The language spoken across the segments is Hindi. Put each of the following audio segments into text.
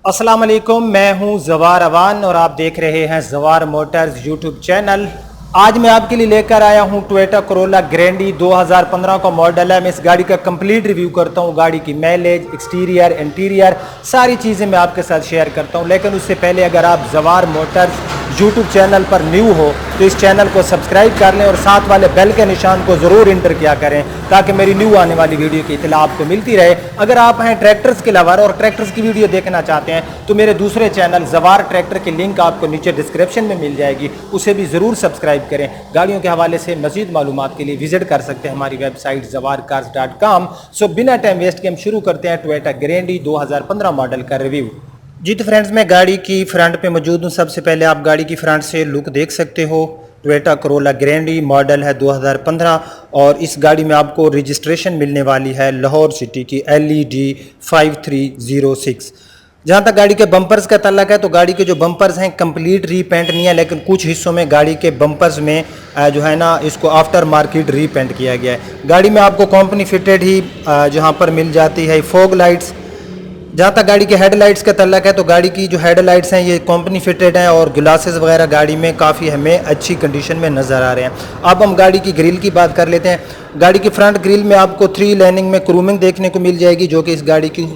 अस्सलाम वालेकुम, मैं हूं जवार अवान और आप देख रहे हैं जवार मोटर्स यूट्यूब चैनल। आज मैं आपके लिए लेकर आया हूं टोयोटा कोरोला ग्रैंडी 2015 का मॉडल है। मैं इस गाड़ी का कंप्लीट रिव्यू करता हूं, गाड़ी की माइलेज, एक्सटीरियर, इंटीरियर, सारी चीज़ें मैं आपके साथ शेयर करता हूं। लेकिन उससे पहले अगर आप जवार मोटर्स यूट्यूब चैनल पर न्यू हो तो इस चैनल को सब्सक्राइब कर लें और साथ वाले बेल के निशान को ज़रूर इंटर किया करें ताकि मेरी न्यू आने वाली वीडियो की इतला आपको मिलती रहे। अगर आप हैं ट्रैक्टर्स के लवर और ट्रैक्टर्स की वीडियो देखना चाहते हैं तो मेरे दूसरे चैनल जवार ट्रैक्टर की लिंक आपको नीचे डिस्क्रिप्शन में मिल जाएगी, उसे भी ज़रूर सब्सक्राइब करें। गाड़ियों के हवाले से मज़ीद मालूमात के लिए विजिट कर सकते हैं हमारी वेबसाइट zawarcars.com। सो बिना टाइम वेस्ट के हम शुरू करते हैं टोयोटा ग्रैंडी 2015 मॉडल का रिव्यू। जी तो फ्रेंड्स, मैं गाड़ी की फ्रंट पे मौजूद हूँ। सबसे पहले आप गाड़ी की फ्रंट से लुक देख सकते हो। टोयोटा कोरोला ग्रैंडी मॉडल है 2015 और इस गाड़ी में आपको रजिस्ट्रेशन मिलने वाली है लाहौर सिटी की LED 5306। जहाँ तक गाड़ी के बम्पर्स का तल्लक है तो गाड़ी के जो बम्पर्स हैं कंप्लीट रीपेंट नहीं है, लेकिन कुछ हिस्सों में गाड़ी के बम्पर्स में जो है ना इसको आफ्टर मार्केट रीपेंट किया गया है। गाड़ी में आपको कंपनी फिटेड ही जहाँ पर मिल जाती है फॉग लाइट्स। जहाँ तक गाड़ी के हेडलाइट्स का तल्लक है तो गाड़ी की जो हेडलाइट्स हैं ये कंपनी फिटेड हैं और ग्लासेस वगैरह गाड़ी में काफ़ी हमें अच्छी कंडीशन में नज़र आ रहे हैं। अब हम गाड़ी की ग्रिल की बात कर लेते हैं। गाड़ी की फ्रंट ग्रिल में आपको 3 लाइनिंग में क्रूमिंग देखने को मिल जाएगी जो कि इस गाड़ी की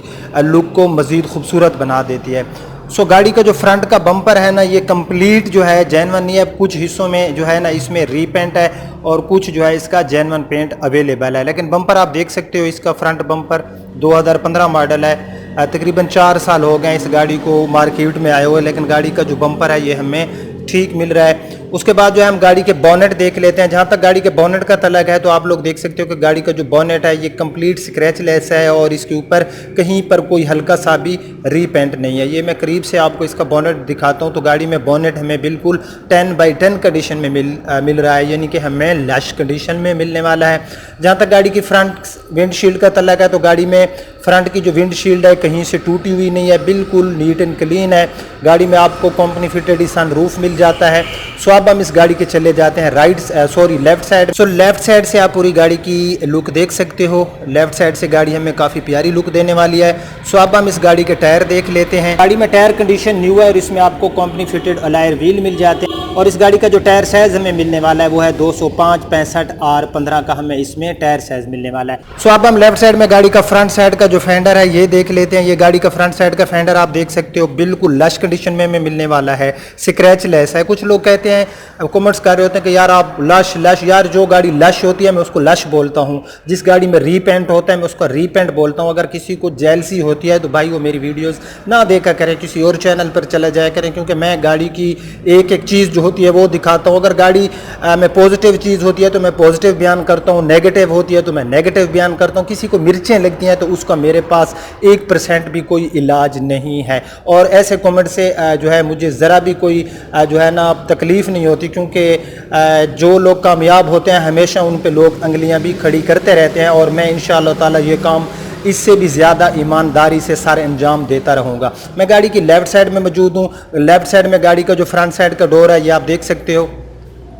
लुक को मज़ीद खूबसूरत बना देती है। सो गाड़ी का जो फ्रंट का बम्पर है ना ये कंप्लीट जो है जेन्युइन नहीं है, कुछ हिस्सों में जो है ना इसमें रीपेंट है और कुछ जो है इसका जेन्युइन पेंट अवेलेबल है। लेकिन बम्पर आप देख सकते हो, इसका फ्रंट बम्पर 2015 मॉडल है। तकरीबन 4 साल हो गए इस गाड़ी को मार्केट में आए हुए, लेकिन गाड़ी का जो बम्पर है ये हमें ठीक मिल रहा है। उसके बाद जो है हम गाड़ी के बॉनेट देख लेते हैं। जहाँ तक गाड़ी के बॉनेट का तल्लक है तो आप लोग देख सकते हो कि गाड़ी का जो बॉनेट है ये कंप्लीट स्क्रैचलेस है और इसके ऊपर कहीं पर कोई हल्का सा भी रीपेंट नहीं है। ये मैं करीब से आपको इसका बॉनेट दिखाता हूँ तो गाड़ी में बॉनेट हमें बिल्कुल 10/10 कंडीशन में मिल रहा है, यानी कि हमें लश कंडीशन में मिलने वाला है। जहाँ तक गाड़ी की फ्रंट विंडशील्ड का तल्लक है तो गाड़ी में फ्रंट की जो विंडशील्ड है कहीं से टूटी हुई नहीं है, बिल्कुल नीट एंड क्लीन है। गाड़ी में आपको कंपनी फिटेड सन रूफ मिल जाता है। सो अब हम इस गाड़ी के चले जाते हैं left side. So left side से आप पूरी गाड़ी की लुक देख सकते हो। लेफ्ट साइड से गाड़ी हमें काफ़ी प्यारी लुक देने वाली है। सो अब हम इस गाड़ी के टायर देख लेते हैं। गाड़ी में टायर कंडीशन न्यू है और इसमें आपको कंपनी फिटेड अलॉय व्हील मिल जाते हैं और इस गाड़ी का जो टायर साइज हमें मिलने वाला है वो है 205, 65 और 15 का हमें इसमें टायर साइज मिलने वाला है। सो अब हम लेफ्ट साइड में गाड़ी का फ्रंट साइड का जो फेंडर है ये देख लेते हैं। ये गाड़ी का फ्रंट साइड का फेंडर आप देख सकते हो बिल्कुल लश कंडीशन में हमें मिलने वाला है, स्क्रैचलेस है। कुछ लोग कहते हैं, कमेंट्स कर रहे होते हैं कि यार आप लश यार जो गाड़ी लश होती है मैं उसको लश बोलता हूँ, जिस गाड़ी में रीपेंट होता है मैं उसको रीपेंट बोलता हूँ। अगर किसी को जेलसी होती है तो भाई वो मेरी वीडियोस ना देखा करें, किसी और चैनल पर चला जाया करें, क्योंकि मैं गाड़ी की एक एक चीज़ जो होती है वो दिखाता हूँ। अगर गाड़ी में पॉजिटिव चीज़ होती है तो मैं पॉजिटिव बयान करता हूँ, नेगेटिव होती है तो मैं नेगेटिव बयान करता हूँ। किसी को मिर्चें लगती हैं तो उसका मेरे पास 1% भी कोई इलाज नहीं है और ऐसे कमेंट से जो है मुझे ज़रा भी कोई जो है ना तकलीफ़ नहीं होती, क्योंकि जो लोग कामयाब होते हैं हमेशा उन पे लोग अंगलियां भी खड़ी करते रहते हैं और मैं इंशाअल्लाह ताला ये काम इससे भी ज़्यादा ईमानदारी से सारे अंजाम देता रहूँगा। मैं गाड़ी की लेफ़्ट साइड में मौजूद हूँ। लेफ़्ट साइड में गाड़ी का जो फ्रंट साइड का डोर है ये आप देख सकते हो।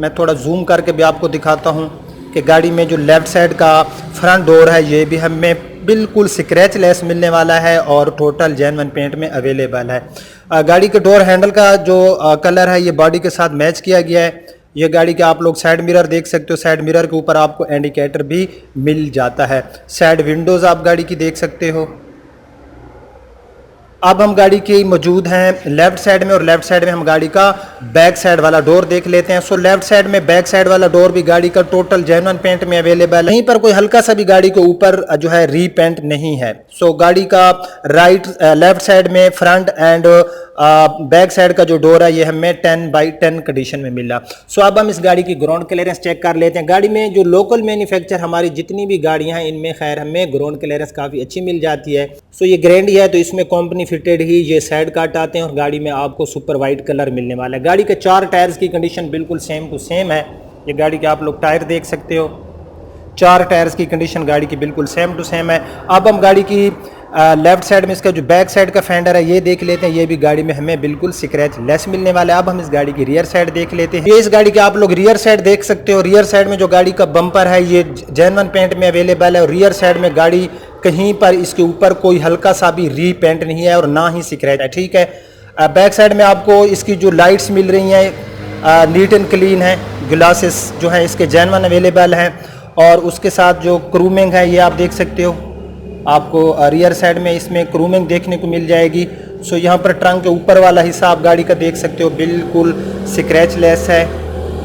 मैं थोड़ा जूम करके भी आपको दिखाता हूँ कि गाड़ी में जो लेफ़्ट साइड का फ्रंट डोर है ये भी हमें बिल्कुल स्क्रैचलेस मिलने वाला है और टोटल जेन्युइन पेंट में अवेलेबल है। गाड़ी के डोर हैंडल का जो कलर है ये बॉडी के साथ मैच किया गया है। ये गाड़ी के आप लोग साइड मिरर देख सकते हो, साइड मिरर के ऊपर आपको इंडिकेटर भी मिल जाता है। साइड विंडोज़ आप गाड़ी की देख सकते हो। अब हम गाड़ी की मौजूद हैं लेफ्ट साइड में और लेफ्ट साइड में हम गाड़ी का बैक साइड वाला डोर देख लेते हैं। सो लेफ्ट साइड में बैक साइड वाला डोर भी गाड़ी का टोटल जेन्युइन पेंट में अवेलेबल है। यहीं पर कोई हल्का सा भी गाड़ी के ऊपर जो है रीपेंट नहीं है। सो गाड़ी का लेफ्ट साइड में फ्रंट एंड बैक साइड का जो डोर है ये हमें 10/10 कंडीशन में मिला। सो अब हम इस गाड़ी की ग्राउंड क्लियरेंस चेक कर लेते हैं। गाड़ी में जो लोकल मैन्युफैक्चर हमारी जितनी भी गाड़ियां हैं इनमें खैर हमें ग्राउंड क्लियरेंस काफ़ी अच्छी मिल जाती है। सो ये ग्रैंडी है तो इसमें कंपनी फिटेड ही ये साइड काट आते हैं और गाड़ी में आपको सुपर वाइट कलर मिलने वाला है। गाड़ी के 4 टायर्स की कंडीशन बिल्कुल सेम टू सेम है। ये गाड़ी के आप लोग टायर देख सकते हो, 4 टायर्स की कंडीशन गाड़ी की बिल्कुल सेम टू सेम है। अब हम गाड़ी की लेफ्ट साइड में इसका जो बैक साइड का फेंडर है ये देख लेते हैं। ये भी गाड़ी में हमें बिल्कुल स्क्रैच लेस मिलने वाला है। अब हम इस गाड़ी की रियर साइड देख लेते हैं। ये इस गाड़ी के आप लोग रियर साइड देख सकते हो। रियर साइड में जो गाड़ी का बम्पर है ये जेन्युइन पेंट में अवेलेबल है और रियर साइड में गाड़ी कहीं पर इसके ऊपर कोई हल्का सा भी रीपेंट नहीं है और ना ही स्क्रैच है। ठीक है, बैक साइड में आपको इसकी जो लाइट्स मिल रही हैं नीट एंड क्लीन है, ग्लासेस जो है इसके जेन्युइन अवेलेबल हैं और उसके साथ जो क्रूमिंग है ये आप देख सकते हो, आपको रियर साइड में इसमें क्रूमिंग देखने को मिल जाएगी। सो यहाँ पर ट्रंक के ऊपर वाला हिस्सा आप गाड़ी का देख सकते हो बिल्कुल स्क्रैच लेस है।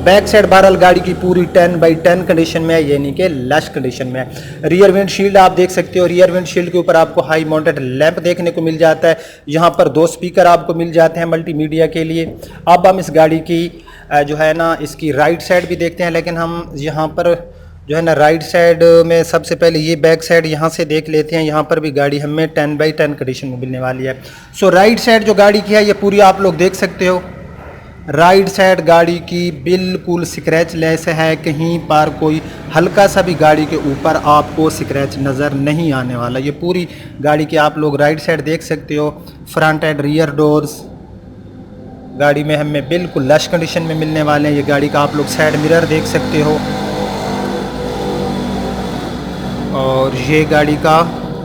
बैक साइड बहरहाल गाड़ी की पूरी 10/10 कंडीशन में है, यानी कि लश कंडीशन में है। रियर विंडशील्ड आप देख सकते हो, रियर विंडशील्ड के ऊपर आपको हाई माउंटेड लैंप देखने को मिल जाता है। यहाँ पर 2 स्पीकर आपको मिल जाते हैं मल्टीमीडिया के लिए। अब हम इस गाड़ी की जो है ना इसकी राइट साइड भी देखते हैं, लेकिन हम यहाँ पर जो है ना राइट साइड में सबसे पहले ये बैक साइड यहाँ से देख लेते हैं। यहाँ पर भी गाड़ी हमें 10/10 कंडीशन में मिलने वाली है। सो राइट साइड जो गाड़ी की है ये पूरी आप लोग देख सकते हो, राइट साइड गाड़ी की बिल्कुल स्क्रैच लेस है, कहीं पर कोई हल्का सा भी गाड़ी के ऊपर आपको स्क्रैच नज़र नहीं आने वाला। ये पूरी गाड़ी की आप लोग राइट साइड देख सकते हो। फ्रंट एंड रियर डोर्स गाड़ी में हमें बिल्कुल लश कंडीशन में मिलने वाले हैं। ये गाड़ी का आप लोग साइड मिरर देख सकते हो और ये गाड़ी का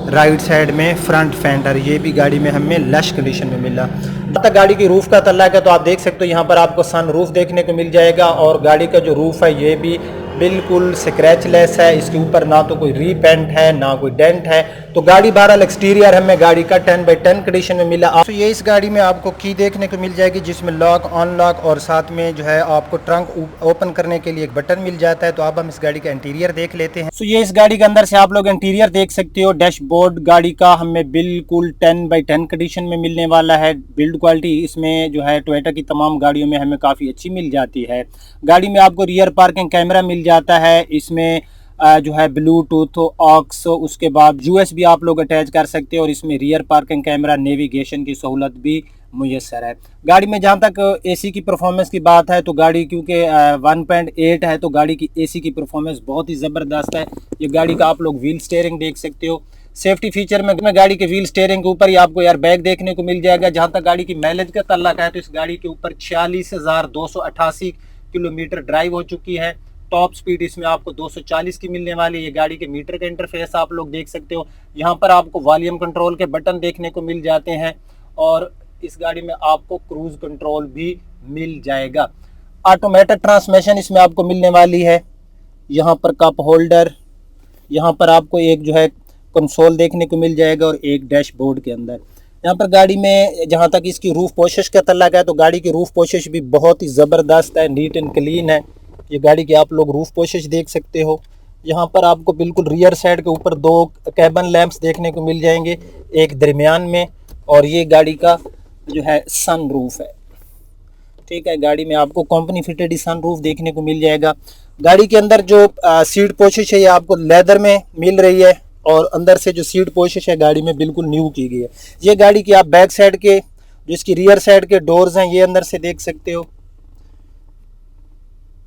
राइट साइड में फ्रंट फेंडर, ये भी गाड़ी में हमें लश कंडीशन में मिला। जब तक गाड़ी की रूफ का तल्ला है तो आप देख सकते हो यहाँ पर आपको सन रूफ देखने को मिल जाएगा और गाड़ी का जो रूफ है ये भी बिल्कुल स्क्रैच लेस है। इसके ऊपर ना तो कोई रीपेंट है ना कोई डेंट है। तो गाड़ी बहरहाल एक्सटीरियर हमें गाड़ी का 10/10 कंडीशन में मिला। तो ये इस गाड़ी में आपको की देखने को मिल जाएगी जिसमें लॉक अनलॉक और साथ में जो है आपको ट्रंक ओपन करने के लिए एक बटन मिल जाता है। तो अब हम इस गाड़ी का इंटीरियर देख लेते हैं। तो ये इस गाड़ी के अंदर से आप लोग इंटीरियर देख सकते हो। डैशबोर्ड गाड़ी का हमें बिल्कुल 10/10 कंडीशन में मिलने वाला है। बिल्ड क्वालिटी इसमें जो है टोयोटा की तमाम गाड़ियों में हमें काफ़ी अच्छी मिल जाती है। गाड़ी में आपको रियर पार्किंग कैमरा मिल जाता है, इसमें जो है ब्लूटूथ ऑक्स, उसके बाद यूएसबी आप लोग अटैच कर सकते हो और इसमें रियर पार्किंग कैमरा नेविगेशन की सहूलत भी मुयस्सर है। गाड़ी में जहाँ तक एसी की परफॉर्मेंस की बात है तो गाड़ी क्योंकि 1.8 है तो गाड़ी की एसी की परफॉर्मेंस बहुत ही ज़बरदस्त है। ये गाड़ी का आप लोग व्हील स्टीयरिंग देख सकते हो। सेफ्टी फीचर में गाड़ी के व्हील स्टीयरिंग के ऊपर ही आपको एयर बैग देखने को मिल जाएगा। जहाँ तक गाड़ी की माइलेज का तल्लक है तो इस गाड़ी के ऊपर 46,288 किलोमीटर ड्राइव हो चुकी है। टॉप स्पीड इसमें आपको 240 की मिलने वाली है। ये गाड़ी के मीटर का इंटरफेस आप लोग देख सकते हो। यहाँ पर आपको वॉल्यूम कंट्रोल के बटन देखने को मिल जाते हैं और इस गाड़ी में आपको क्रूज कंट्रोल भी मिल जाएगा। ऑटोमेटिक ट्रांसमिशन इसमें आपको मिलने वाली है। यहाँ पर कप होल्डर, यहाँ पर आपको एक जो है कंसोल देखने को मिल जाएगा और एक डैशबोर्ड के अंदर। यहाँ पर गाड़ी में जहाँ तक इसकी रूफ पोशिश का तल्लक है तो गाड़ी की रूफ पोशिश भी बहुत ही ज़बरदस्त है, नीट एंड क्लीन है। ये गाड़ी की आप लोग रूफ पोशिश देख सकते हो। यहाँ पर आपको बिल्कुल रियर साइड के ऊपर 2 कैबन लैंप्स देखने को मिल जाएंगे, एक दरमियान में, और ये गाड़ी का जो है सन रूफ है। ठीक है, गाड़ी में आपको कंपनी फिटेड सन रूफ देखने को मिल जाएगा। गाड़ी के अंदर जो सीट पोशिश है ये आपको लेदर में मिल रही है और अंदर से जो सीट पोशिश है गाड़ी में बिल्कुल न्यू की गई है। ये गाड़ी की आप बैक साइड के जो इसकी रियर साइड के डोर्स हैं ये अंदर से देख सकते हो।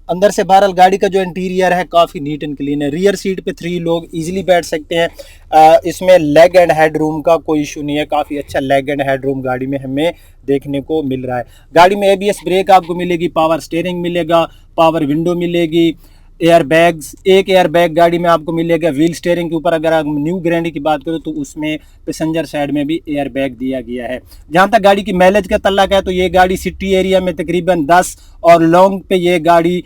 अंदर से बहरहाल गाड़ी का जो इंटीरियर है काफ़ी नीट एंड क्लीन है। रियर सीट पे 3 लोग इजीली बैठ सकते हैं। इसमें लेग एंड हेड रूम का कोई इशू नहीं है, काफ़ी अच्छा लेग एंड हेड रूम गाड़ी में हमें देखने को मिल रहा है। गाड़ी में एबीएस ब्रेक आपको मिलेगी, पावर स्टीयरिंग मिलेगा, पावर विंडो मिलेगी, एयर बैग्स, एक एयर बैग गाड़ी में आपको मिलेगा। व्हील स्टीयरिंग के ऊपर अगर आप न्यू ग्रैंडी की बात करो तो उसमें पैसेंजर साइड में भी एयर बैग दिया गया है। जहाँ तक गाड़ी की माइलेज का तल्लक है तो ये गाड़ी सिटी एरिया में तकरीबन 10 और लॉन्ग पे ये गाड़ी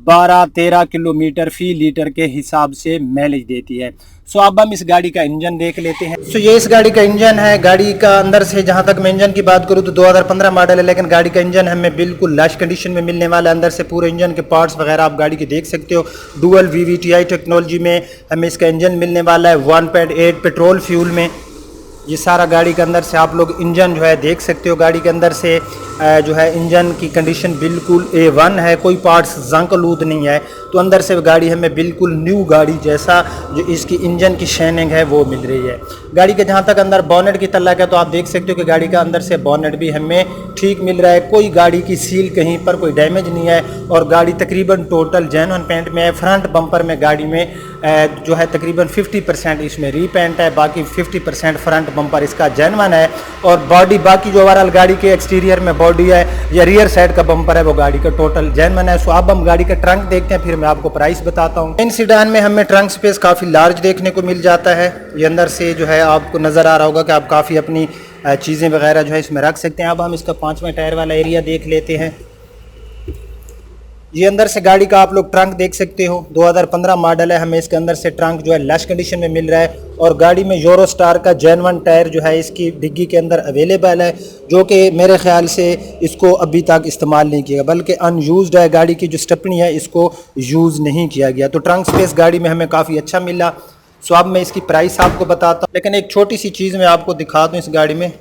12-13 किलोमीटर फी लीटर के हिसाब से माइलेज देती है। सो अब हम इस गाड़ी का इंजन देख लेते हैं। सो ये इस गाड़ी का इंजन है। गाड़ी का अंदर से जहां तक मैं इंजन की बात करूं तो 2015 मॉडल है, लेकिन गाड़ी का इंजन हमें बिल्कुल लश कंडीशन में मिलने वाला है। अंदर से पूरे इंजन के पार्ट्स वगैरह आप गाड़ी के देख सकते हो। डुअल VVTi टेक्नोलॉजी में हमें इसका इंजन मिलने वाला है, 1.8 पेट्रोल फ्यूल में। ये सारा गाड़ी के अंदर से आप लोग इंजन जो है देख सकते हो। गाड़ी के अंदर से जो है इंजन की कंडीशन बिल्कुल A1 है, कोई पार्ट्स जंकलूद नहीं है। तो अंदर से गाड़ी हमें बिल्कुल न्यू गाड़ी जैसा जो इसकी इंजन की शाइनिंग है वो मिल रही है। गाड़ी के जहाँ तक अंदर बॉनेट की तल्लक है तो आप देख सकते हो कि गाड़ी का अंदर से बॉनेट भी हमें ठीक मिल रहा है। कोई गाड़ी की सील कहीं पर कोई डैमेज नहीं है और गाड़ी तकरीबन टोटल जेन्युइन पेंट में है। फ्रंट बम्पर में गाड़ी में जो है तकरीबन 50% इसमें रीपेंट है, बाकी 50% फ्रंट बम्पर इसका जेन्युइन है। और बॉडी बाकी जो ओवरऑल गाड़ी के एक्सटीरियर में बॉडी है या रियर साइड का बम्पर है वो गाड़ी का टोटल जेन्युइन है। सो अब हम गाड़ी का ट्रंक देखते हैं, फिर मैं आपको प्राइस बताता हूँ। इन सीडान में हमें ट्रंक स्पेस काफ़ी लार्ज देखने को मिल जाता है। ये अंदर से जो है आपको नज़र आ रहा होगा कि आप काफ़ी अपनी चीज़ें वगैरह जो है इसमें रख सकते हैं। अब हम इसका 5वें टायर वाला एरिया देख लेते हैं। ये अंदर से गाड़ी का आप लोग ट्रंक देख सकते हो, 2015 मॉडल है। हमें इसके अंदर से ट्रंक जो है लैश कंडीशन में मिल रहा है और गाड़ी में यूरो स्टार का जेन्युइन टायर जो है इसकी डिग्गी के अंदर अवेलेबल है, जो कि मेरे ख्याल से इसको अभी तक इस्तेमाल नहीं किया बल्कि अनयूज्ड है। गाड़ी की जो स्टेपनी है इसको यूज़ नहीं किया गया, तो ट्रंक स्पेस गाड़ी में हमें काफ़ी अच्छा मिला। सो अब मैं इसकी प्राइस आपको बताता हूँ, लेकिन एक छोटी सी चीज़ मैं आपको दिखा दूँ। इस गाड़ी में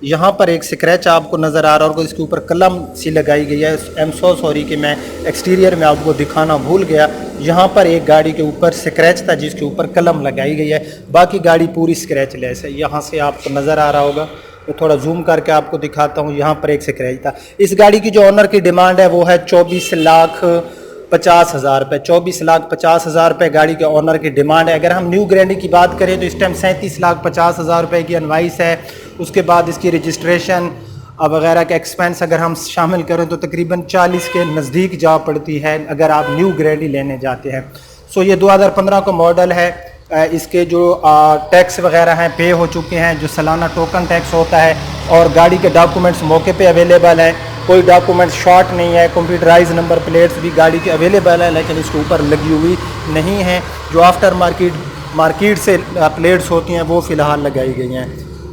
यहाँ पर एक स्क्रैच आपको नज़र आ रहा होगा, इसके ऊपर कलम सी लगाई गई है। आई एम सो सॉरी कि मैं एक्सटीरियर में आपको दिखाना भूल गया। यहाँ पर एक गाड़ी के ऊपर स्क्रैच था जिसके ऊपर कलम लगाई गई है, बाकी गाड़ी पूरी स्क्रैच लेस है। यहाँ से आपको नज़र आ रहा होगा, मैं थोड़ा जूम करके आपको दिखाता हूँ। यहाँ पर एक स्क्रैच था। इस गाड़ी की जो ऑनर की डिमांड है वो है 24,50,000 रुपये। 24,50,000 रुपये गाड़ी के ऑनर की डिमांड है। अगर हम न्यू ग्रैंडी की बात करें तो इस टाइम 37,50,000 रुपये की इनवाइस है। उसके बाद इसकी रजिस्ट्रेशन वगैरह के एक्सपेंस अगर हम शामिल करें तो तकरीबन 40 के नज़दीक जा पड़ती है अगर आप न्यू ग्रैंडी लेने जाते हैं। सो ये 2015 का मॉडल है। इसके जो टैक्स वगैरह हैं पे हो चुके हैं, जो सालाना टोकन टैक्स होता है, और गाड़ी के डॉक्यूमेंट्स मौके पे अवेलेबल है। कोई डॉक्यूमेंट शॉर्ट नहीं है। कंप्यूटराइज नंबर प्लेट्स भी गाड़ी की अवेलेबल है, लेकिन इसके ऊपर लगी हुई नहीं है। जो आफ्टर मार्केट से प्लेट्स होती हैं वो फ़िलहाल लगाई गई हैं।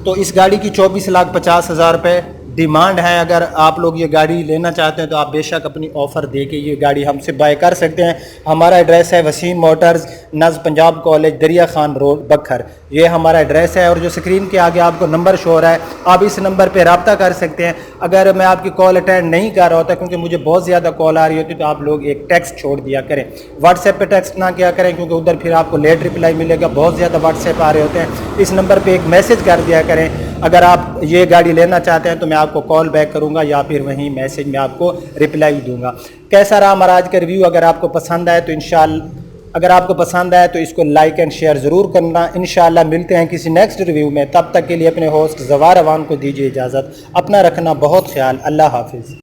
तो इस गाड़ी की 24,50,000 रुपये डिमांड है। अगर आप लोग ये गाड़ी लेना चाहते हैं तो आप बेशक अपनी ऑफ़र दे के ये गाड़ी हमसे बाय कर सकते हैं। हमारा एड्रेस है वसीम मोटर्स, नज़ पंजाब कॉलेज, दरिया खान रोड, बखर। ये हमारा एड्रेस है और जो स्क्रीन के आगे आपको नंबर शो हो रहा है, आप इस नंबर पे रब्ता कर सकते हैं। अगर मैं आपकी कॉल अटेंड नहीं कर रहा होता क्योंकि मुझे बहुत ज़्यादा कॉल आ रही होती तो आप लोग एक टेक्स्ट छोड़ दिया करें। व्हाट्सएप पे टेक्स्ट ना किया करें क्योंकि उधर फिर आपको लेट रिप्लाई मिलेगा। बहुत ज़्यादा व्हाट्सएप आ रहे होते हैं। इस नंबर पर एक मैसेज कर दिया करें। अगर आप ये गाड़ी लेना चाहते हैं तो मैं आपको कॉल बैक करूंगा या फिर वहीं मैसेज में आपको रिप्लाई दूंगा। कैसा रहा हमारा आज का रिव्यू? अगर आपको पसंद आए तो अगर आपको पसंद आए तो इसको लाइक एंड शेयर ज़रूर करना। इंशाल्लाह मिलते हैं किसी नेक्स्ट रिव्यू में। तब तक के लिए अपने होस्ट ज़वार अवान को दीजिए इजाज़त। अपना रखना बहुत ख्याल। अल्लाह हाफिज़।